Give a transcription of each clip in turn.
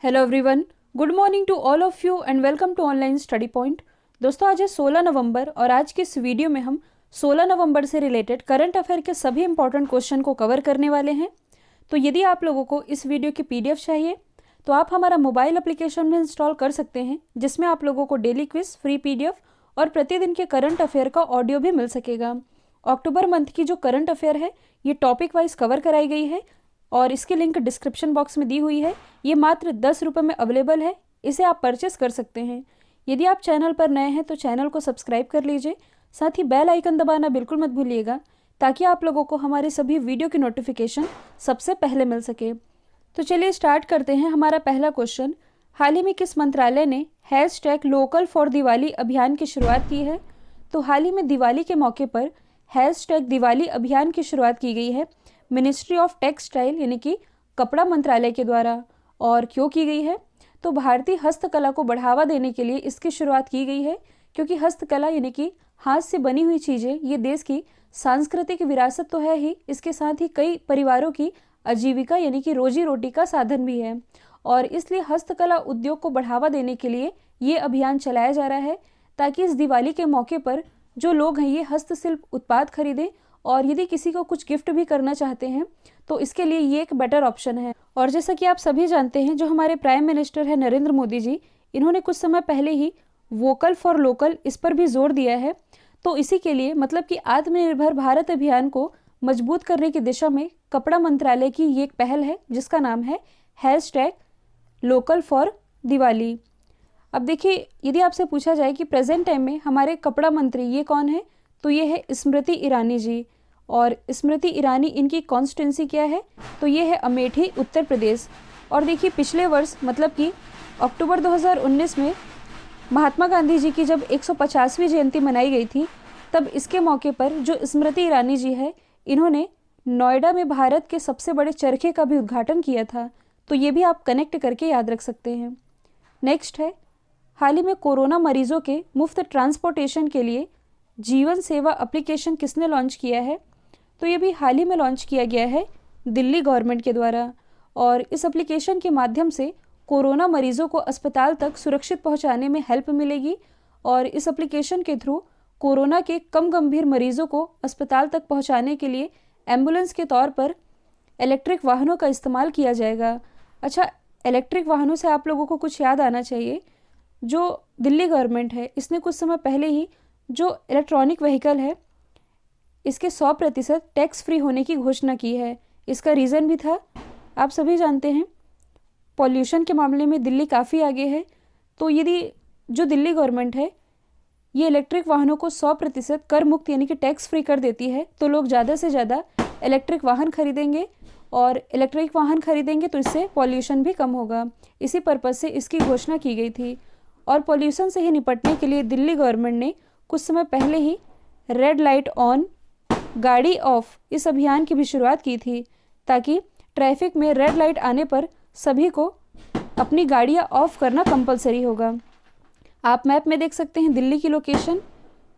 Hello everyone, good morning to all of you and welcome to online study point. दोस्तों, आज है 16 नवंबर और आज के इस वीडियो में हम 16 नवंबर से रिलेटेड करंट अफेयर के सभी इंपॉर्टेंट क्वेश्चन को कवर करने वाले हैं। तो यदि आप लोगों को इस वीडियो की पीडीएफ चाहिए तो आप हमारा मोबाइल एप्लीकेशन में इंस्टॉल कर सकते हैं, जिसमें आप लोगों को डेली क्विज, फ्री पीडीएफ और प्रतिदिन के करंट अफेयर का ऑडियो भी मिल सकेगा। अक्टूबर मंथ की जो करंट अफेयर है ये टॉपिक वाइज कवर कराई गई है और इसकी लिंक डिस्क्रिप्शन बॉक्स में दी हुई है। ये मात्र 10 रुपये में अवेलेबल है, इसे आप परचेस कर सकते हैं। यदि आप चैनल पर नए हैं तो चैनल को सब्सक्राइब कर लीजिए, साथ ही बेल आइकन दबाना बिल्कुल मत भूलिएगा ताकि आप लोगों को हमारे सभी वीडियो की नोटिफिकेशन सबसे पहले मिल सके। तो चलिए स्टार्ट करते हैं। हमारा पहला क्वेश्चन, हाल ही में किस मंत्रालय ने #लोकल फॉर दिवाली अभियान की शुरुआत की है? तो हाल ही में दिवाली के मौके पर #दिवाली अभियान की शुरुआत की गई है मिनिस्ट्री ऑफ टेक्सटाइल यानी कि कपड़ा मंत्रालय के द्वारा। और क्यों की गई है? तो भारतीय हस्तकला को बढ़ावा देने के लिए इसकी शुरुआत की गई है, क्योंकि हस्तकला यानी कि हाथ से बनी हुई चीज़ें ये देश की सांस्कृतिक विरासत तो है ही, इसके साथ ही कई परिवारों की आजीविका यानी कि रोजी रोटी का साधन भी है। और इसलिए हस्तकला उद्योग को बढ़ावा देने के लिए ये अभियान चलाया जा रहा है, ताकि इस दिवाली के मौके पर जो लोग हैं ये हस्तशिल्प उत्पाद खरीदें और यदि किसी को कुछ गिफ्ट भी करना चाहते हैं तो इसके लिए ये एक बेटर ऑप्शन है। और जैसा कि आप सभी जानते हैं, जो हमारे प्राइम मिनिस्टर है नरेंद्र मोदी जी, इन्होंने कुछ समय पहले ही वोकल फॉर लोकल इस पर भी जोर दिया है। तो इसी के लिए मतलब कि आत्मनिर्भर भारत अभियान को मजबूत करने की दिशा में कपड़ा मंत्रालय की ये एक पहल है, जिसका नाम है #लोकल फॉर दिवाली। अब देखिए, यदि आपसे पूछा जाए कि प्रेजेंट टाइम में हमारे कपड़ा मंत्री ये कौन है, तो ये है स्मृति ईरानी जी। और स्मृति ईरानी, इनकी कॉन्स्टिट्यूंसी क्या है? तो ये है अमेठी, उत्तर प्रदेश। और देखिए, पिछले वर्ष मतलब कि अक्टूबर 2019 में महात्मा गांधी जी की जब 150वीं जयंती मनाई गई थी, तब इसके मौके पर जो स्मृति ईरानी जी है, इन्होंने नोएडा में भारत के सबसे बड़े चरखे का भी उद्घाटन किया था। तो ये भी आप कनेक्ट करके याद रख सकते हैं। नेक्स्ट है, हाल ही में कोरोना मरीजों के मुफ्त ट्रांसपोर्टेशन के लिए जीवन सेवा एप्लीकेशन किसने लॉन्च किया है? तो ये भी हाल ही में लॉन्च किया गया है दिल्ली गवर्नमेंट के द्वारा। और इस एप्लीकेशन के माध्यम से कोरोना मरीजों को अस्पताल तक सुरक्षित पहुंचाने में हेल्प मिलेगी। और इस एप्लीकेशन के थ्रू कोरोना के कम गंभीर मरीजों को अस्पताल तक पहुंचाने के लिए एम्बुलेंस के तौर पर इलेक्ट्रिक वाहनों का इस्तेमाल किया जाएगा। अच्छा, इलेक्ट्रिक वाहनों से आप लोगों को कुछ याद आना चाहिए। जो दिल्ली गवर्नमेंट है, इसने कुछ समय पहले ही जो इलेक्ट्रॉनिक व्हीकल है इसके 100% टैक्स फ्री होने की घोषणा की है। इसका रीज़न भी था, आप सभी जानते हैं, पॉल्यूशन के मामले में दिल्ली काफ़ी आगे है। तो यदि जो दिल्ली गवर्नमेंट है ये इलेक्ट्रिक वाहनों को 100% कर मुक्त यानी कि टैक्स फ्री कर देती है, तो लोग ज़्यादा से ज़्यादा इलेक्ट्रिक वाहन खरीदेंगे और इलेक्ट्रिक वाहन खरीदेंगे तो इससे पॉल्यूशन भी कम होगा। इसी पर्पज़ से इसकी घोषणा की गई थी। और पॉल्यूशन से ही निपटने के लिए दिल्ली गवर्नमेंट ने कुछ समय पहले ही रेड लाइट ऑन गाड़ी ऑफ इस अभियान की भी शुरुआत की थी, ताकि ट्रैफिक में रेड लाइट आने पर सभी को अपनी गाड़ियां ऑफ करना कंपलसरी होगा। आप मैप में देख सकते हैं दिल्ली की लोकेशन।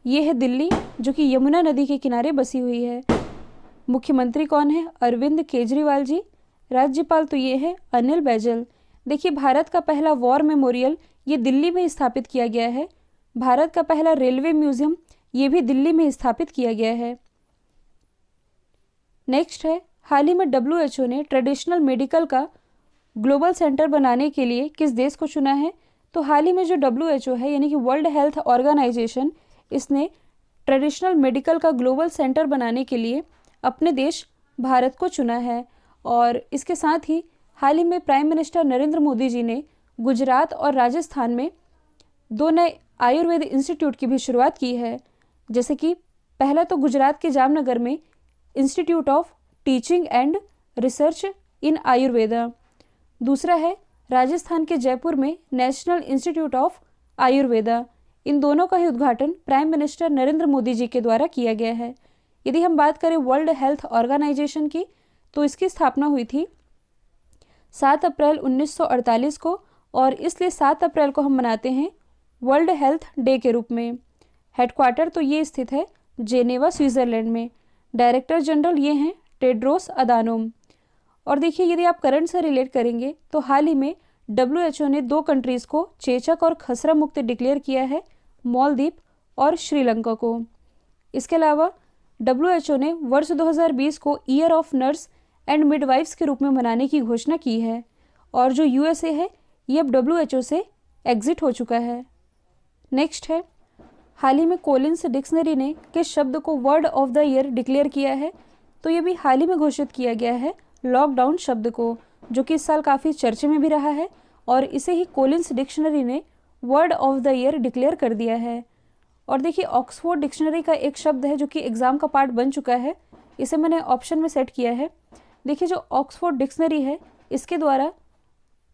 ये है दिल्ली, जो कि यमुना नदी के किनारे बसी हुई है। मुख्यमंत्री कौन है? अरविंद केजरीवाल जी। राज्यपाल तो ये है अनिल बैजल। देखिए, भारत का पहला वॉर मेमोरियल ये दिल्ली में स्थापित किया गया है। भारत का पहला रेलवे म्यूजियम ये भी दिल्ली में स्थापित किया गया है। नेक्स्ट है, हाल ही में WHO ने ट्रेडिशनल मेडिकल का ग्लोबल सेंटर बनाने के लिए किस देश को चुना है? तो हाल ही में जो WHO है यानी कि वर्ल्ड हेल्थ ऑर्गेनाइजेशन, इसने ट्रेडिशनल मेडिकल का ग्लोबल सेंटर बनाने के लिए अपने देश भारत को चुना है। और इसके साथ ही हाल ही में प्राइम मिनिस्टर नरेंद्र मोदी जी ने गुजरात और राजस्थान में 2 नए आयुर्वेद इंस्टीट्यूट की भी शुरुआत की है। जैसे कि पहला तो गुजरात के जामनगर में institute of teaching and research इन आयुर्वेदा, दूसरा है राजस्थान के जयपुर में नेशनल इंस्टीट्यूट ऑफ आयुर्वेदा। इन दोनों का ही उद्घाटन प्राइम मिनिस्टर नरेंद्र मोदी जी के द्वारा किया गया है। यदि हम बात करें वर्ल्ड हेल्थ ऑर्गेनाइजेशन की, तो इसकी स्थापना हुई थी 7 अप्रैल 1948 को, और इसलिए 7 अप्रैल को हम मनाते हैं वर्ल्ड हेल्थ डे के रूप में। हेडक्वार्टर तो ये स्थित है जेनेवा, स्विट्जरलैंड में। डायरेक्टर जनरल ये हैं टेड्रोस अदानोम। और देखिए, यदि आप करंट से रिलेट करेंगे तो हाल ही में WHO ने 2 कंट्रीज़ को चेचक और खसरा मुक्त डिक्लेयर किया है, मालदीव और श्रीलंका को। इसके अलावा WHO ने वर्ष 2020 को year of nurse and midwives के रूप में मनाने की घोषणा की है। और जो USA है ये अब WHO से एग्जिट हो चुका है। नेक्स्ट है, हाल ही में कोलिन्स डिक्शनरी ने किस शब्द को word of the year declare किया है? तो ये भी हाल ही में घोषित किया गया है लॉकडाउन शब्द को, जो कि इस साल काफ़ी चर्चे में भी रहा है और इसे ही कोलिन्स डिक्शनरी ने word of the year declare कर दिया है। और देखिए, ऑक्सफोर्ड डिक्शनरी का एक शब्द है जो कि एग्ज़ाम का पार्ट बन चुका है, इसे मैंने ऑप्शन में सेट किया है। देखिए, जो ऑक्सफोर्ड डिक्शनरी है इसके द्वारा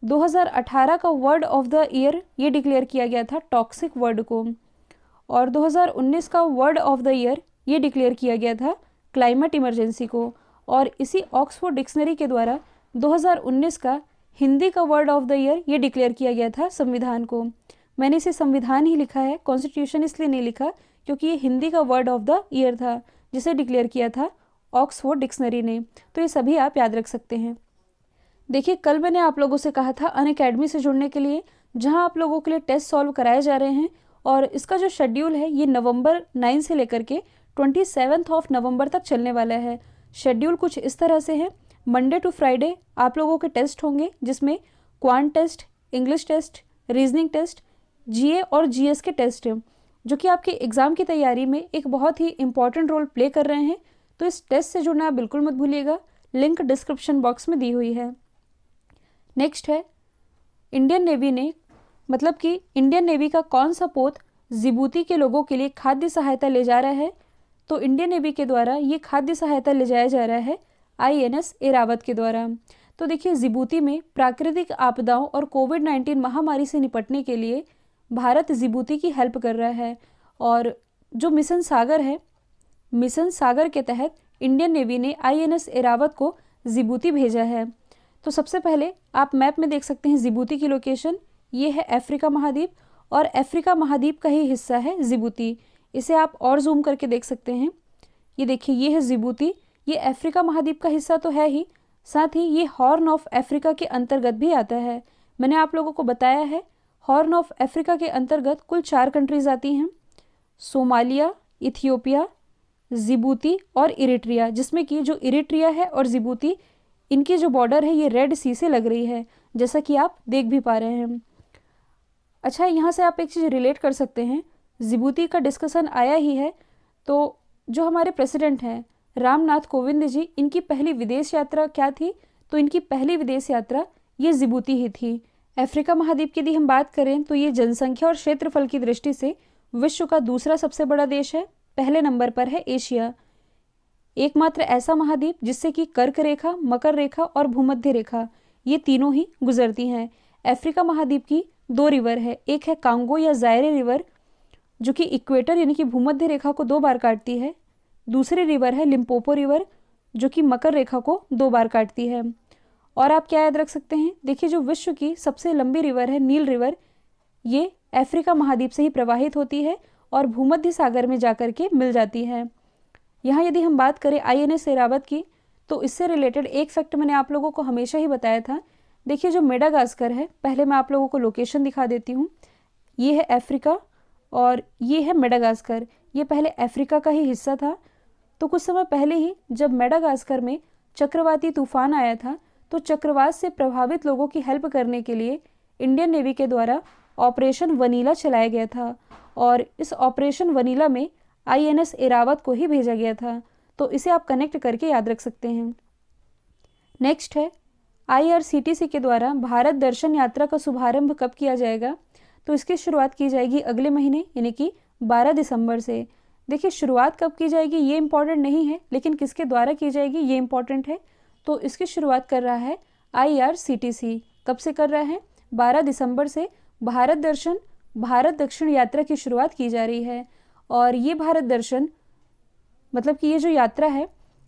2018 का वर्ड ऑफ द ईयर ये डिक्लेयर किया गया था टॉक्सिक वर्ड को, और 2019 का वर्ड ऑफ द ईयर ये डिक्लेयर किया गया था क्लाइमेट इमरजेंसी को। और इसी ऑक्सफोर्ड डिक्शनरी के द्वारा 2019 का हिंदी का वर्ड ऑफ द ईयर ये डिक्लेयर किया गया था संविधान को। मैंने इसे संविधान ही लिखा है, कॉन्स्टिट्यूशन इसलिए नहीं लिखा क्योंकि ये हिंदी का वर्ड ऑफ द ईयर था जिसे डिक्लेयर किया था ऑक्सफोर्ड डिक्शनरी ने। तो ये सभी आप याद रख सकते हैं। देखिए, कल मैंने आप लोगों से कहा था अनअकैडमी से जुड़ने के लिए, जहां आप लोगों के लिए टेस्ट सॉल्व कराए जा रहे हैं, और इसका जो शेड्यूल है ये नवंबर 9 से लेकर के 27 ऑफ नवंबर तक चलने वाला है। शेड्यूल कुछ इस तरह से है, मंडे टू फ्राइडे आप लोगों के टेस्ट होंगे जिसमें quant test, English test, reasoning test, GA और GS के टेस्ट हैं, जो कि आपके एग्ज़ाम की तैयारी में एक बहुत ही इंपॉर्टेंट रोल प्ले कर रहे हैं। तो इस टेस्ट से जुड़ना आप बिल्कुल मत भूलिएगा, लिंक डिस्क्रिप्शन बॉक्स में दी हुई है। नेक्स्ट है, इंडियन नेवी का कौन सा पोत जिबूती के लोगों के लिए खाद्य सहायता ले जा रहा है? तो इंडियन नेवी के द्वारा ये खाद्य सहायता ले जाया जा रहा है INS एरावत के द्वारा। तो देखिए, जिबूती में प्राकृतिक आपदाओं और कोविड-19 महामारी से निपटने के लिए भारत जिबूती की हेल्प कर रहा है। और जो मिशन सागर है, मिशन सागर के तहत इंडियन नेवी ने INS एरावत को जिबूती भेजा है। तो सबसे पहले आप मैप में देख सकते हैं जिबूती की लोकेशन, ये है अफ्रीका महाद्वीप, और अफ्रीका महाद्वीप का ही हिस्सा है जिबूती। इसे आप और जूम करके देख सकते हैं। ये देखिए, ये है जिबूती, ये अफ्रीका महाद्वीप का हिस्सा तो है ही, साथ ही ये हॉर्न ऑफ अफ्रीका के अंतर्गत भी आता है। मैंने आप लोगों को बताया है हॉर्न ऑफ अफ्रीका के अंतर्गत कुल 4 कंट्रीज आती हैं, सोमालिया, इथियोपिया, जिबूती और इरिट्रिया, जिसमें कि जो इरिट्रिया है और जिबूती, इनकी जो बॉर्डर है ये रेड सी से लग रही है, जैसा कि आप देख भी पा रहे हैं। अच्छा, यहाँ से आप एक चीज़ रिलेट कर सकते हैं, जिबूती का डिस्कशन आया ही है, तो जो हमारे प्रेसिडेंट हैं रामनाथ कोविंद जी, इनकी पहली विदेश यात्रा क्या थी? तो इनकी पहली विदेश यात्रा ये जिबूती ही थी। अफ्रीका महाद्वीप की यदि हम बात करें तो ये जनसंख्या और क्षेत्रफल की दृष्टि से विश्व का दूसरा सबसे बड़ा देश है। पहले नंबर पर है एशिया, एकमात्र ऐसा महाद्वीप जिससे कि कर्क रेखा, मकर रेखा और भूमध्य रेखा ये तीनों ही गुजरती हैं। अफ्रीका महाद्वीप की 2 रिवर है, एक है कांगो या जायरे रिवर जो कि इक्वेटर यानी कि भूमध्य रेखा को 2 बार काटती है, दूसरी रिवर है लिम्पोपो रिवर जो कि मकर रेखा को 2 बार काटती है। और आप क्या याद रख सकते हैं, देखिए, जो विश्व की सबसे लंबी रिवर है नील रिवर, ये अफ्रीका महाद्वीप से ही प्रवाहित होती है और भूमध्य सागर में जाकर के मिल जाती है। यहाँ यदि हम बात करें INS एरावत की, तो इससे रिलेटेड एक फैक्ट मैंने आप लोगों को हमेशा ही बताया था। देखिए, जो मेडागास्कर है, पहले मैं आप लोगों को लोकेशन दिखा देती हूँ। ये है अफ्रीका और ये है मेडागास्कर, ये पहले अफ्रीका का ही हिस्सा था। तो कुछ समय पहले ही जब मेडागास्कर में चक्रवाती तूफान आया था, तो चक्रवात से प्रभावित लोगों की हेल्प करने के लिए इंडियन नेवी के द्वारा ऑपरेशन वनीला चलाया गया था, और इस ऑपरेशन वनीला में INS एरावत को ही भेजा गया था। तो इसे आप कनेक्ट करके याद रख सकते हैं। नेक्स्ट है, IRCTC के द्वारा भारत दर्शन यात्रा का शुभारंभ कब किया जाएगा? तो इसकी शुरुआत की जाएगी अगले महीने यानी कि 12 दिसंबर से। देखिए, शुरुआत कब की जाएगी ये इंपॉर्टेंट नहीं है, लेकिन किसके द्वारा की जाएगी ये इंपॉर्टेंट है। तो इसकी शुरुआत कर रहा है IRCTC। कब से कर रहा है? 12 दिसंबर से भारत दर्शन भारत दक्षिण यात्रा की शुरुआत की जा रही है। और ये भारत दर्शन मतलब कि ये जो यात्रा है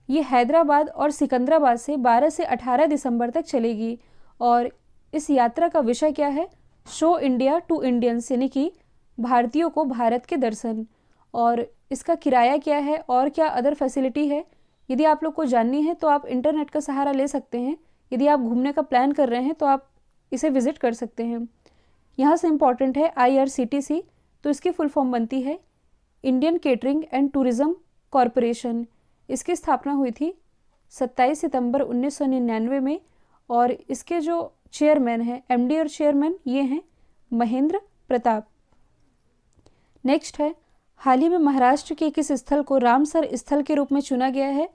ये हैदराबाद और सिकंदराबाद से 12 से 18 दिसंबर तक चलेगी। और इस यात्रा का विषय क्या है? शो इंडिया टू इंडियंस, यानी कि भारतीयों को भारत के दर्शन। और इसका किराया क्या है और क्या अदर फैसिलिटी है, यदि आप लोग को जाननी है तो आप इंटरनेट का सहारा ले सकते हैं। यदि आप घूमने का प्लान कर रहे हैं तो आप इसे विजिट कर सकते हैं। यहाँ से इम्पॉर्टेंट है IRCTC, तो इसकी फुल फॉर्म बनती है Indian catering and tourism corporation. इसकी स्थापना हुई थी 27 सितंबर 1999 में और इसके जो चेयरमैन हैं, MD और चेयरमैन, ये हैं महेंद्र प्रताप। नेक्स्ट है, हाल ही में महाराष्ट्र के किस स्थल को रामसर स्थल के रूप में चुना गया है?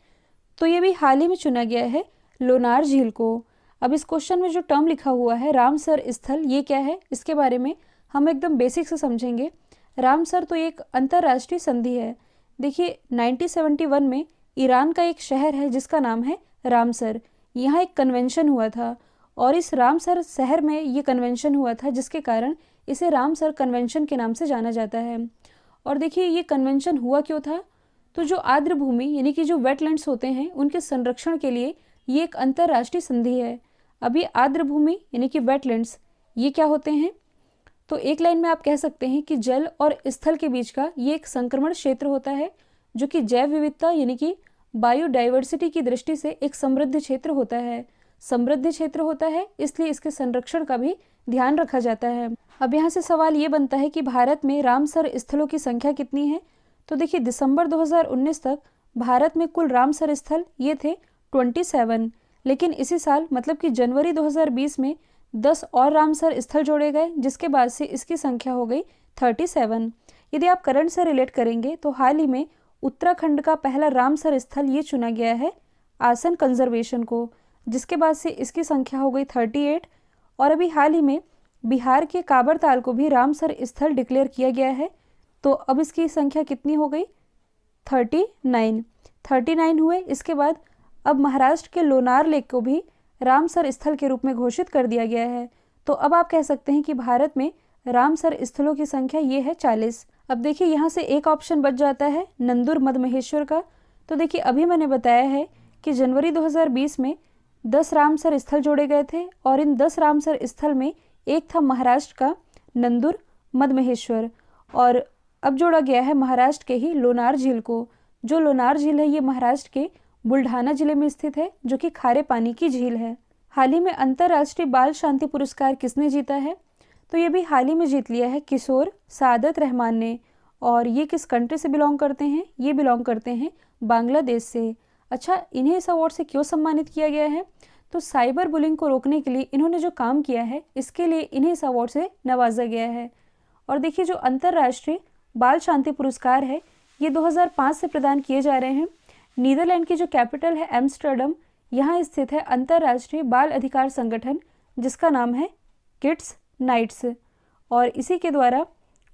तो ये भी हाल ही में चुना गया है, लोनार झील को। अब इस क्वेश्चन में जो टर्म लिखा हुआ है रामसर स्थल, ये क्या है, इसके बारे में हम एकदम बेसिक से समझेंगे। रामसर तो एक अंतर्राष्ट्रीय संधि है। देखिए 1971 में ईरान का एक शहर है जिसका नाम है रामसर। यहाँ एक कन्वेंशन हुआ था और इस रामसर शहर में ये कन्वेंशन हुआ था, जिसके कारण इसे रामसर कन्वेंशन के नाम से जाना जाता है। और देखिए ये कन्वेंशन हुआ क्यों था? तो जो आर्द्र भूमि यानी कि जो वेटलैंड्स होते हैं उनके संरक्षण के लिए ये एक अंतर्राष्ट्रीय संधि है। अभी आर्द्र भूमि यानी कि वेटलैंड्स ये क्या होते हैं? तो एक लाइन में आप कह सकते हैं कि जल और स्थल के बीच का ये एक संक्रमण क्षेत्र होता है, जो कि जैव विविधता यानी कि बायोडाइवर्सिटी की दृष्टि से एक समृद्ध क्षेत्र होता है। समृद्ध क्षेत्र होता है इसलिए इसके संरक्षण का भी ध्यान रखा जाता है। अब यहाँ से सवाल ये बनता है कि भारत में रामसर स्थलों की संख्या कितनी है? तो देखिए दिसंबर 2019 तक भारत में कुल रामसर स्थल ये थे 27, लेकिन इसी साल मतलब कि जनवरी 2020 में 10 और रामसर स्थल जोड़े गए, जिसके बाद से इसकी संख्या हो गई 37। यदि आप करंट से रिलेट करेंगे तो हाल ही में उत्तराखंड का पहला रामसर स्थल ये चुना गया है आसन कंजर्वेशन को, जिसके बाद से इसकी संख्या हो गई 38। और अभी हाल ही में बिहार के काबरताल को भी रामसर स्थल डिक्लेयर किया गया है, तो अब इसकी संख्या कितनी हो गई? 39 हुए। इसके बाद अब महाराष्ट्र के लोनार लेक को भी रामसर स्थल के रूप में घोषित कर दिया गया है। तो अब आप कह सकते हैं कि भारत में रामसर स्थलों की संख्या ये है 40। अब देखिए यहाँ से एक ऑप्शन बच जाता है नंदुर मदमहेश्वर का। तो देखिए अभी मैंने बताया है कि जनवरी 2020 में 10 रामसर स्थल जोड़े गए थे और इन 10 रामसर स्थल में एक था महाराष्ट्र का नंदुर मदमहेश्वर, और अब जोड़ा गया है महाराष्ट्र के ही लोनार झील को। जो लोनार झील है ये महाराष्ट्र के बुल्ढाना जिले में स्थित है, जो कि खारे पानी की झील है। हाल ही में अंतर्राष्ट्रीय बाल शांति पुरस्कार किसने जीता है? तो ये भी हाल ही में जीत लिया है किशोर सादत रहमान ने। और ये किस कंट्री से बिलोंग करते हैं? ये बिलोंग करते हैं बांग्लादेश से। अच्छा, इन्हें इस अवार्ड से क्यों सम्मानित किया गया है? तो साइबर बुलिंग को रोकने के लिए इन्होंने जो काम किया है इसके लिए इन्हें इस अवार्ड से नवाजा गया है। और देखिए जो अंतर्राष्ट्रीय बाल शांति पुरस्कार है ये 2005 से प्रदान किए जा रहे हैं। नीदरलैंड की जो कैपिटल है एम्स्टर्डम, यहाँ स्थित है अंतर्राष्ट्रीय बाल अधिकार संगठन जिसका नाम है किड्स नाइट्स, और इसी के द्वारा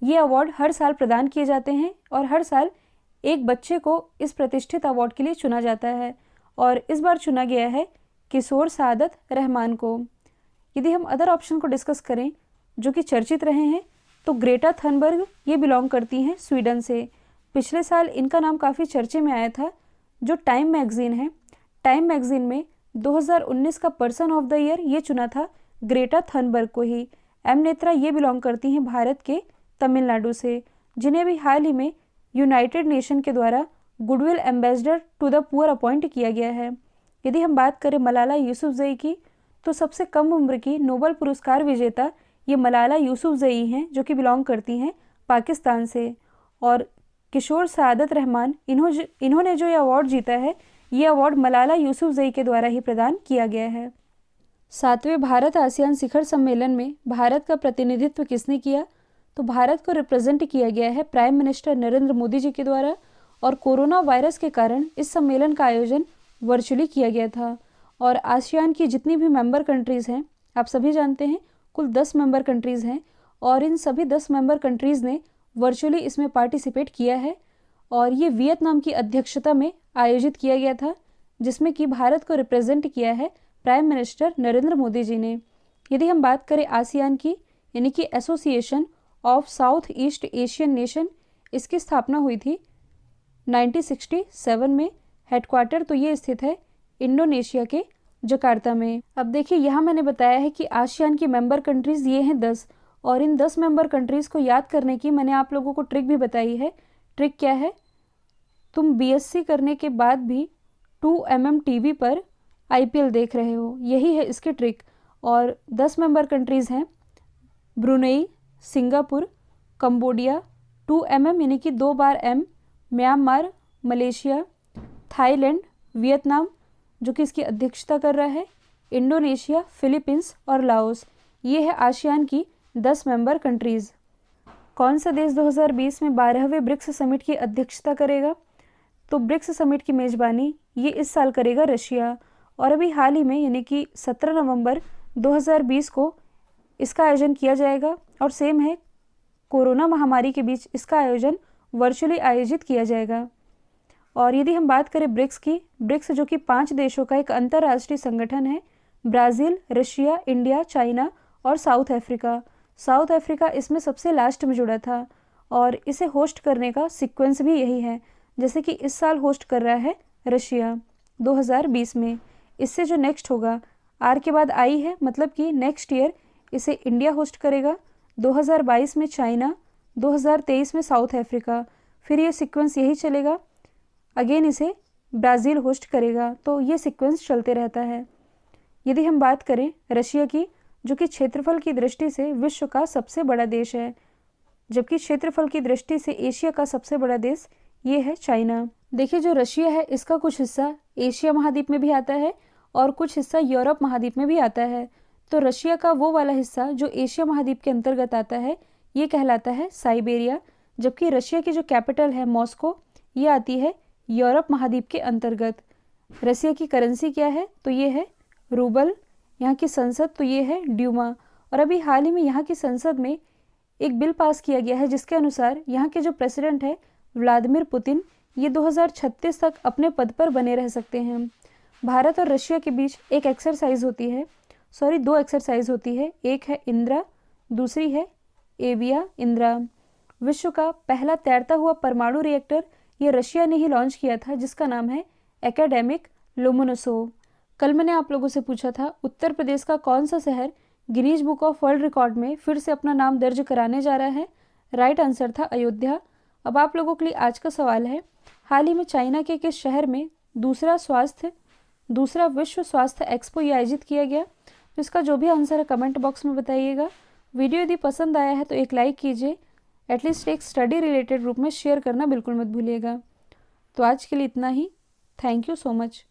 ये अवार्ड हर साल प्रदान किए जाते हैं और हर साल एक बच्चे को इस प्रतिष्ठित अवार्ड के लिए चुना जाता है, और इस बार चुना गया है किशोर सादत रहमान को। यदि हम अदर ऑप्शन को डिस्कस करें जो कि चर्चित रहे हैं, तो ग्रेटा थनबर्ग ये बिलोंग करती हैं स्वीडन से। पिछले साल इनका नाम काफ़ी चर्चे में आया था। जो टाइम मैगजीन है, टाइम मैगजीन में 2019 का पर्सन ऑफ द ईयर ये चुना था ग्रेटा थनबर्ग को ही। एम नेत्रा ये बिलोंग करती हैं भारत के तमिलनाडु से, जिन्हें भी हाल ही में यूनाइटेड नेशन के द्वारा goodwill ambassador to the poor appoint किया गया है। यदि हम बात करें मलाला यूसुफजई की, तो सबसे कम उम्र की नोबेल पुरस्कार विजेता ये मलाला यूसुफजई हैं, जो कि बिलोंग करती हैं पाकिस्तान से। और किशोर सादत रहमान इन्होंने जो ये अवार्ड जीता है, ये अवार्ड मलाला यूसुफजई के द्वारा ही प्रदान किया गया है। 7वें भारत आसियान शिखर सम्मेलन में भारत का प्रतिनिधित्व किसने किया? तो भारत को रिप्रेजेंट किया गया है प्राइम मिनिस्टर नरेंद्र मोदी जी के द्वारा, और कोरोना वायरस के कारण इस सम्मेलन का आयोजन वर्चुअली किया गया था। और आसियान की जितनी भी मेंबर कंट्रीज़ हैं, आप सभी जानते हैं कुल 10 मेंबर कंट्रीज़ हैं, और इन सभी 10 मेंबर कंट्रीज़ ने वर्चुअली इसमें पार्टिसिपेट किया है। और ये वियतनाम की अध्यक्षता में आयोजित किया गया था, जिसमें कि भारत को रिप्रेजेंट किया है प्राइम मिनिस्टर नरेंद्र मोदी जी ने। यदि हम बात करें आसियान की, यानी कि association of south east Asian nation, इसकी स्थापना हुई थी 1967 में। हेडक्वार्टर तो ये स्थित है इंडोनेशिया के जकार्ता में। अब देखिए यहाँ मैंने बताया है कि आसियान की मेंबर कंट्रीज़ ये हैं 10, और इन 10 मेंबर कंट्रीज़ को याद करने की मैंने आप लोगों को ट्रिक भी बताई है। ट्रिक क्या है? तुम BSc करने के बाद भी 2mm TV पर IPL देख रहे हो, यही है इसकी ट्रिक। और 10 मेंबर कंट्रीज़ हैं ब्रुनेई, सिंगापुर, कंबोडिया, 2 यानी कि 2 बार M, Myanmar, Malaysia, Thailand, Vietnam जो कि इसकी अध्यक्षता कर रहा है, इंडोनेशिया, फिलीपींस और लाओस। ये है आसियान की 10 मेंबर कंट्रीज़। कौन सा देश 2020 में 12वें ब्रिक्स समिट की अध्यक्षता करेगा? तो ब्रिक्स समिट की मेज़बानी ये इस साल करेगा रशिया। और अभी हाल ही में यानी कि 17 नवंबर 2020 को इसका आयोजन किया जाएगा और सेम है कोरोना महामारी के बीच इसका आयोजन वर्चुअली आयोजित किया जाएगा। और यदि हम बात करें ब्रिक्स की, ब्रिक्स जो कि 5 देशों का एक अंतर्राष्ट्रीय संगठन है, ब्राज़ील, रशिया, इंडिया, चाइना और साउथ अफ्रीका। साउथ अफ्रीका इसमें सबसे लास्ट में जुड़ा था और इसे होस्ट करने का सीक्वेंस भी यही है, जैसे कि इस साल होस्ट कर रहा है रशिया 2020 में। इससे जो नेक्स्ट होगा, आर के बाद आई है, मतलब कि नेक्स्ट ईयर इसे इंडिया होस्ट करेगा, 2022 में चाइना, 2023 में साउथ अफ्रीका, फिर ये सीक्वेंस यही चलेगा, अगेन इसे ब्राज़ील होस्ट करेगा। तो ये सीक्वेंस चलते रहता है। यदि हम बात करें रशिया की, जो कि क्षेत्रफल की दृष्टि से विश्व का सबसे बड़ा देश है, जबकि क्षेत्रफल की दृष्टि से एशिया का सबसे बड़ा देश ये है चाइना। देखिए, जो रशिया है इसका कुछ हिस्सा एशिया महाद्वीप में भी आता है और कुछ हिस्सा यूरोप महाद्वीप में भी आता है। तो रशिया का वो वाला हिस्सा जो एशिया महाद्वीप के अंतर्गत आता है ये कहलाता है साइबेरिया, जबकि रशिया की जो कैपिटल है मॉस्को ये आती है यूरोप महाद्वीप के अंतर्गत। रशिया की करेंसी क्या है? तो ये है रूबल। यहाँ की संसद तो ये है ड्यूमा। और अभी हाल ही में यहाँ की संसद में एक बिल पास किया गया है जिसके अनुसार यहाँ के जो प्रेसिडेंट है व्लादिमीर पुतिन, ये 2036 तक अपने पद पर बने रह सकते हैं। भारत और रशिया के बीच एक एक्सरसाइज होती है, सॉरी 2 एक्सरसाइज होती है, एक है इंदिरा, दूसरी है एविया इंदिरा। विश्व का पहला तैरता हुआ परमाणु रिएक्टर ये रशिया ने ही लॉन्च किया था, जिसका नाम है एकेडेमिक लोमोनोसोव। कल मैंने आप लोगों से पूछा था उत्तर प्रदेश का कौन सा शहर Guinness book of world record में फिर से अपना नाम दर्ज कराने जा रहा है? राइट आंसर था अयोध्या। अब आप लोगों के लिए आज का सवाल है, हाल ही में चाइना के किस शहर में दूसरा विश्व स्वास्थ्य एक्सपो ये आयोजित किया गया? तो इसका जो भी आंसर है कमेंट बॉक्स में बताइएगा। वीडियो यदि पसंद आया है तो एक लाइक कीजिए, एटलीस्ट एक स्टडी रिलेटेड ग्रुप में शेयर करना बिल्कुल मत भूलिएगा। तो आज के लिए इतना ही। Thank you so much.